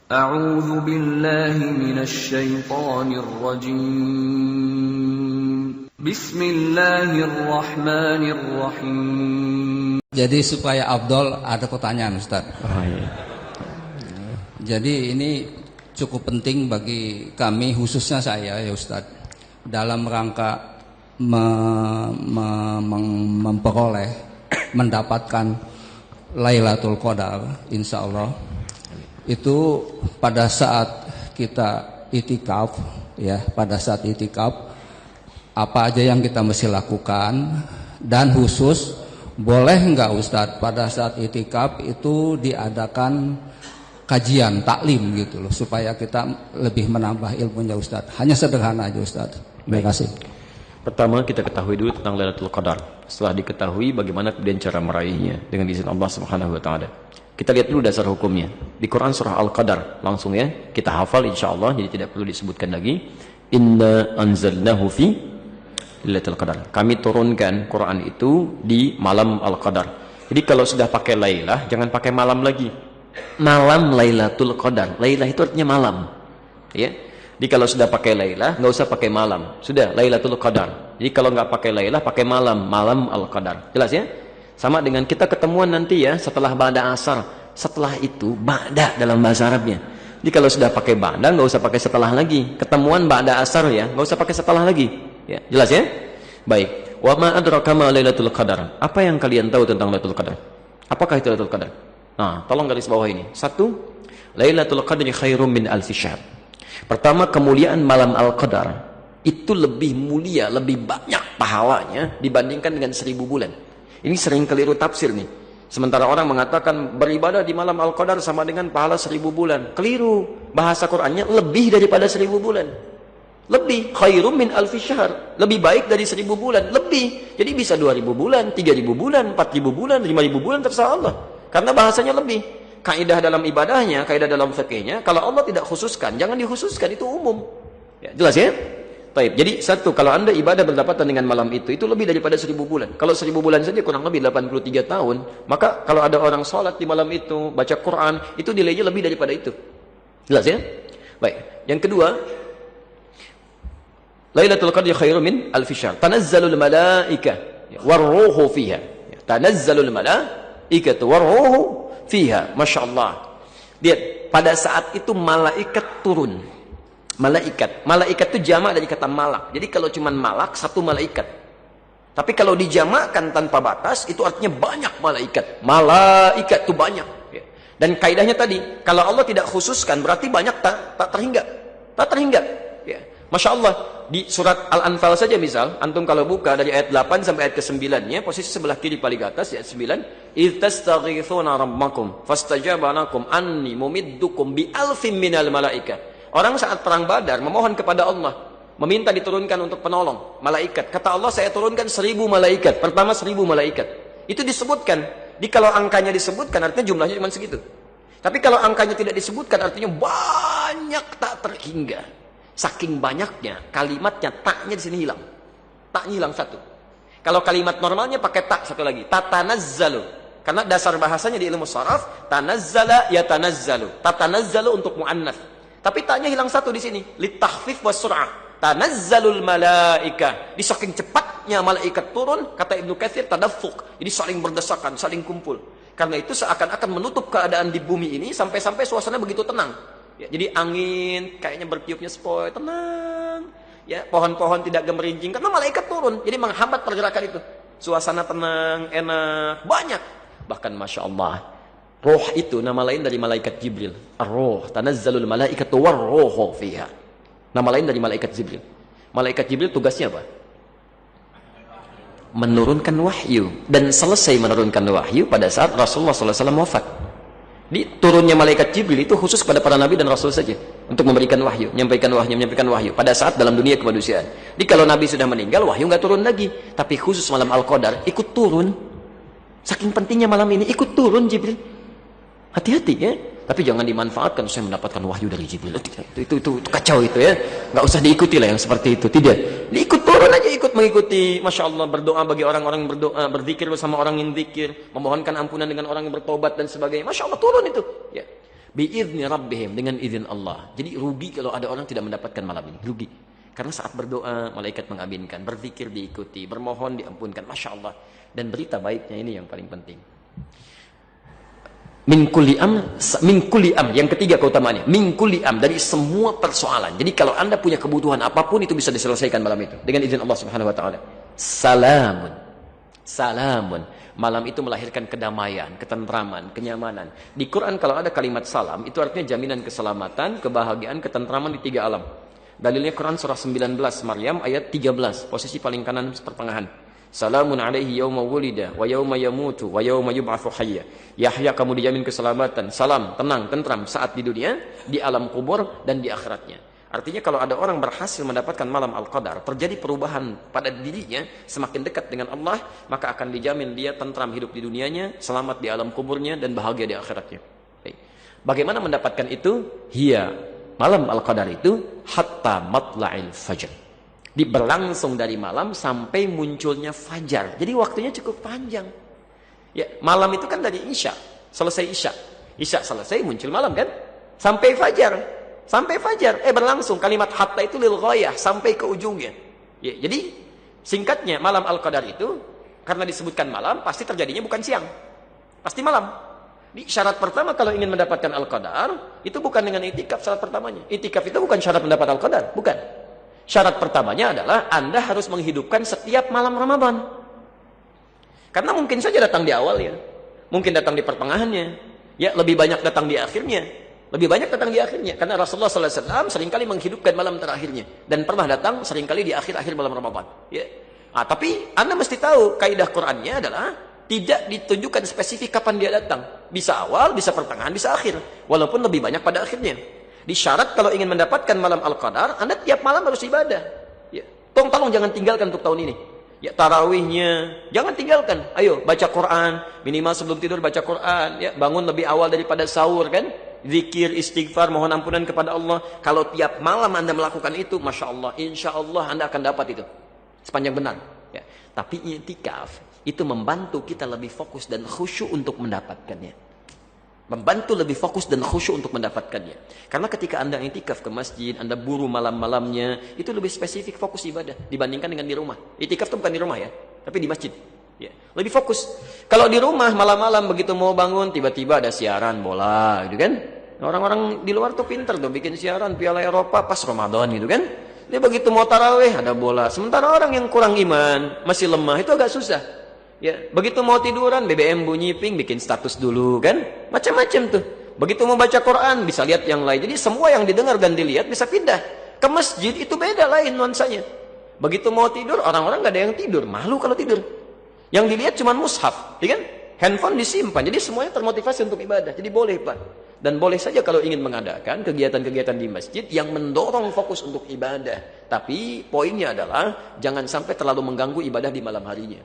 A'udzu billahi minasy syaithanir rajim. Bismillahirrahmanirrahim. Jadi supaya afdol ada pertanyaan Ustaz. Jadi ini cukup penting bagi kami khususnya saya ya Ustaz dalam rangka memperoleh mendapatkan Lailatul Qadar insyaallah itu pada saat kita itikaf ya, pada saat itikaf apa aja yang kita mesti lakukan, dan khusus boleh enggak Ustadz pada saat itikaf itu diadakan kajian taklim gitu loh supaya kita lebih menambah ilmunya Ustadz. Hanya sederhana aja Ustadz. Terima kasih. Pertama kita ketahui dulu tentang Lailatul Qadar. Setelah diketahui bagaimana kemudian cara meraihnya dengan izin Allah Subhanahu wa taala. Kita lihat dulu dasar hukumnya. Di Quran surah Al-Qadar langsung ya, kita hafal insyaallah jadi tidak perlu disebutkan lagi. Inna anzalnahu fi Lailatul Qadar. Kami turunkan Quran itu di malam Al-Qadar. Jadi kalau sudah pakai Lailah jangan pakai malam lagi. Malam Lailatul Qadar. Lailah itu artinya malam. Ya. Jadi kalau sudah pakai Lailah nggak usah pakai malam. Sudah Lailatul Qadar. Jadi kalau nggak pakai Lailah pakai malam, malam Al-Qadar. Jelas ya? Sama dengan kita ketemuan nanti ya setelah ba'da asar. Setelah itu ba'da dalam bahasa Arabnya. Jadi kalau sudah pakai ba'da nggak usah pakai setelah lagi. Ketemuan ba'da asar ya, nggak usah pakai setelah lagi. Ya, jelas ya? Baik. Wa ma adraka ma Lailatul Qadar. Apa yang kalian tahu tentang Lailatul Qadar? Apakah itu Lailatul Qadar? Nah, tolong garis bawah ini. Satu, Lailatul Qadri khairum min alfi syahr. Pertama, kemuliaan malam Al-Qadar itu lebih mulia, lebih banyak pahalanya dibandingkan dengan 1000 bulan. Ini sering keliru tafsir nih. Sementara orang mengatakan beribadah di malam Al-Qadar sama dengan pahala 1000 bulan. Keliru. Bahasa Qur'annya lebih daripada 1000 bulan. Lebih. Khairum min alfi syahr. Lebih baik dari 1000 bulan. Lebih. Jadi bisa 2000 bulan, 3000 bulan, 4000 bulan, 5000 bulan terserah Allah. Karena bahasanya lebih. Kaidah dalam ibadahnya, kaidah dalam fikihnya, kalau Allah tidak khususkan, jangan dikhususkan, itu umum. Ya, jelas ya? Baik. Jadi satu, kalau Anda ibadah berdapatan dengan malam itu lebih daripada 1000 bulan. Kalau 1000 bulan saja kurang lebih 83 tahun, maka kalau ada orang sholat di malam itu, baca Quran, itu nilainya lebih daripada itu. Jelas ya? Baik. Yang kedua, Lailatul Qadri khairum min alfi syahr. Tanazzalul malaikah warruhu fiha. Tanazzalul malaikatu warruhu fiha. Masya Allah. Lihat, pada saat itu malaikat turun. Malaikat itu jamak dari kata malak. Jadi kalau cuma malak, satu malaikat. Tapi kalau dijamakkan tanpa batas, itu artinya banyak malaikat. Malaikat itu banyak. Dan kaidahnya tadi, kalau Allah tidak khususkan, berarti banyak tak terhingga. Tak terhingga. Ya. Masya Allah, di surat Al-Anfal saja misal, antum kalau buka dari ayat 8 sampai ayat ke-9-nya, posisi sebelah kiri paling atas, ayat 9, إِذْ تَسْتَغِيثُونَ رَبَّكُمْ فَاسْتَجَابَ لَكُمْ أَنِّي مُمِدُّكُمْ بِأَلْفٍ مِّنَ الْمَلَائِكَةِ. Orang saat perang Badar memohon kepada Allah, meminta diturunkan untuk penolong, malaikat. Kata Allah, saya turunkan 1000 malaikat. Pertama 1000 malaikat. Itu disebutkan. Di kalau angkanya disebutkan, artinya jumlahnya cuma segitu. Tapi kalau angkanya tidak disebutkan, artinya banyak tak terhingga. Saking banyaknya, kalimatnya, taknya di sini hilang. Taknya hilang satu. Kalau kalimat normalnya pakai tak satu lagi. Tatanazzalu. Karena dasar bahasanya di ilmu sharaf, tanazzala ya tanazzalu. Tatanazzalu untuk mu'annas. Tapi taknya hilang satu di sini. Litahfif was sur'ah. Tanazzalul malaika. Di saking cepatnya malaikat turun, kata Ibnu Katsir tadaffuk. Jadi saling berdesakan, saling kumpul. Karena itu seakan-akan menutup keadaan di bumi ini sampai-sampai suasana begitu tenang. Ya, jadi angin kayaknya bertiupnya sepoi, tenang. Ya, pohon-pohon tidak gemerincing karena malaikat turun. Jadi menghambat pergerakan itu. Suasana tenang, enak, banyak. Bahkan Masya Allah, Roh itu nama lain dari malaikat Jibril. Ar-Roh, tanazzalul malaikatu war-ruhu fiha. Nama lain dari malaikat Jibril. Malaikat Jibril tugasnya apa? Menurunkan wahyu. Dan selesai menurunkan wahyu pada saat Rasulullah SAW wafat. Di turunnya malaikat Jibril itu khusus kepada para nabi dan rasul saja. Untuk memberikan wahyu, menyampaikan wahyu. Pada saat dalam dunia kemanusiaan. Jadi kalau nabi sudah meninggal, wahyu nggak turun lagi. Tapi khusus malam Al-Qadar, ikut turun. Saking pentingnya malam ini, ikut turun Jibril. Hati-hati ya, tapi jangan dimanfaatkan saya mendapatkan wahyu dari Jibril. Itu kacau itu ya. Nggak usah diikuti lah yang seperti itu. Tidak. Diikut turun aja, ikut mengikuti. Masya Allah, berdoa bagi orang-orang yang berdoa, berzikir bersama orang yang zikir, memohonkan ampunan dengan orang yang bertobat dan sebagainya. Masya Allah turun itu. Ya. Biizni rabbihim, dengan izin Allah. Jadi rugi kalau ada orang tidak mendapatkan malam ini. Rugi. Karena saat berdoa, malaikat mengaminkan. Berzikir diikuti. Bermohon diampunkan. Masya Allah. Dan berita baiknya ini yang paling penting. Min kulli am. Yang ketiga keutamaannya. Min kulli am. Dari semua persoalan. Jadi kalau anda punya kebutuhan apapun, itu bisa diselesaikan malam itu. Dengan izin Allah subhanahu wa ta'ala. Salamun. Malam itu melahirkan kedamaian, ketentraman, kenyamanan. Di Quran kalau ada kalimat salam, itu artinya jaminan keselamatan, kebahagiaan, ketentraman di 3 alam. Dalilnya Quran surah 19 Maryam ayat 13, posisi paling kanan pertengahan. Salamun alaihi yauma wulida wa yauma yamutu wa yauma yub'atsu hayya. Yahya kamu dijamin keselamatan, salam, tenang, tentram saat di dunia, di alam kubur dan di akhiratnya. Artinya kalau ada orang berhasil mendapatkan malam Al-Qadar, terjadi perubahan pada dirinya, semakin dekat dengan Allah, maka akan dijamin dia tentram hidup di dunianya, selamat di alam kuburnya, dan bahagia di akhiratnya. Bagaimana mendapatkan itu? Malam Al-Qadar itu hatta matla'il fajr. Berlangsung dari malam sampai munculnya fajar. Jadi waktunya cukup panjang. Ya, malam itu kan dari Isya, selesai Isya. Isya selesai, muncul malam kan? Sampai fajar. Berlangsung. Kalimat hatta itu lil ghayah, sampai ke ujungnya. Ya, jadi singkatnya malam Al-Qadar itu karena disebutkan malam, pasti terjadinya bukan siang. Pasti malam. Di syarat pertama kalau ingin mendapatkan Al-Qadar, itu bukan dengan itikaf syarat pertamanya. Itikaf itu bukan syarat mendapat Al-Qadar, bukan. Syarat pertamanya adalah Anda harus menghidupkan setiap malam Ramadan. Karena mungkin saja datang di awalnya, mungkin datang di pertengahannya, ya lebih banyak datang di akhirnya. Karena Rasulullah SAW seringkali menghidupkan malam terakhirnya. Dan pernah datang seringkali di akhir-akhir malam Ramadan. Ya. Tapi Anda mesti tahu, kaidah Qur'annya adalah tidak ditunjukkan spesifik kapan dia datang. Bisa awal, bisa pertengahan, bisa akhir. Walaupun lebih banyak pada akhirnya. Di syarat kalau ingin mendapatkan malam Al-Qadar, Anda tiap malam harus ibadah. Ya. Tolong jangan tinggalkan untuk tahun ini. Ya, tarawihnya jangan tinggalkan. Ayo baca Quran, minimal sebelum tidur baca Quran. Ya, bangun lebih awal daripada sahur kan. Zikir, istighfar, mohon ampunan kepada Allah. Kalau tiap malam Anda melakukan itu, Masya Allah, Insya Allah Anda akan dapat itu. Sepanjang benar. Ya. Tapi i'tikaf itu membantu kita lebih fokus dan khusyuk untuk mendapatkannya. Karena ketika Anda i'tikaf ke masjid, Anda buru malam-malamnya, itu lebih spesifik fokus ibadah dibandingkan dengan di rumah. I'tikaf itu bukan di rumah ya, tapi di masjid. Ya, lebih fokus. Kalau di rumah malam-malam begitu mau bangun, tiba-tiba ada siaran bola gitu kan. Orang-orang di luar tuh pinter tuh bikin siaran Piala Eropa pas Ramadan gitu kan. Dia begitu mau tarawih ada bola. Sementara orang yang kurang iman, masih lemah, itu agak susah. Ya, begitu mau tiduran BBM bunyi ping bikin status dulu kan. Macam-macam tuh. Begitu mau baca Quran bisa lihat yang lain. Jadi semua yang didengar dan dilihat bisa pindah. Ke masjid itu beda lain nuansanya. Begitu mau tidur orang-orang nggak ada yang tidur, malu kalau tidur. Yang dilihat cuma mushaf, ya kan? Handphone disimpan. Jadi semuanya termotivasi untuk ibadah. Jadi boleh, Pak. Dan boleh saja kalau ingin mengadakan kegiatan-kegiatan di masjid yang mendorong fokus untuk ibadah. Tapi poinnya adalah jangan sampai terlalu mengganggu ibadah di malam harinya.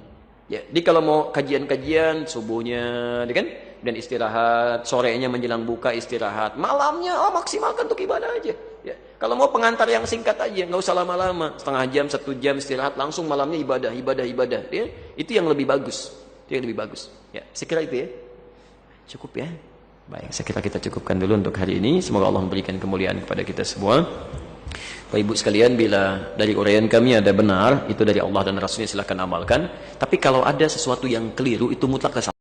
Ya, jadi kalau mau kajian-kajian subuhnya, ya kan? Dan istirahat, sorenya menjelang buka istirahat, malamnya maksimalkan untuk ibadah aja. Ya. Kalau mau pengantar yang singkat aja, nggak usah lama-lama, setengah jam, 1 jam istirahat, langsung malamnya ibadah. Ya. Itu yang lebih bagus. Ya, saya kira itu ya. Cukup ya. Baik, saya kira kita cukupkan dulu untuk hari ini. Semoga Allah memberikan kemuliaan kepada kita semua. Bapak Ibu sekalian, bila dari uraian kami ada benar, itu dari Allah dan Rasulnya, silahkan amalkan. Tapi kalau ada sesuatu yang keliru, itu mutlak kesalahan.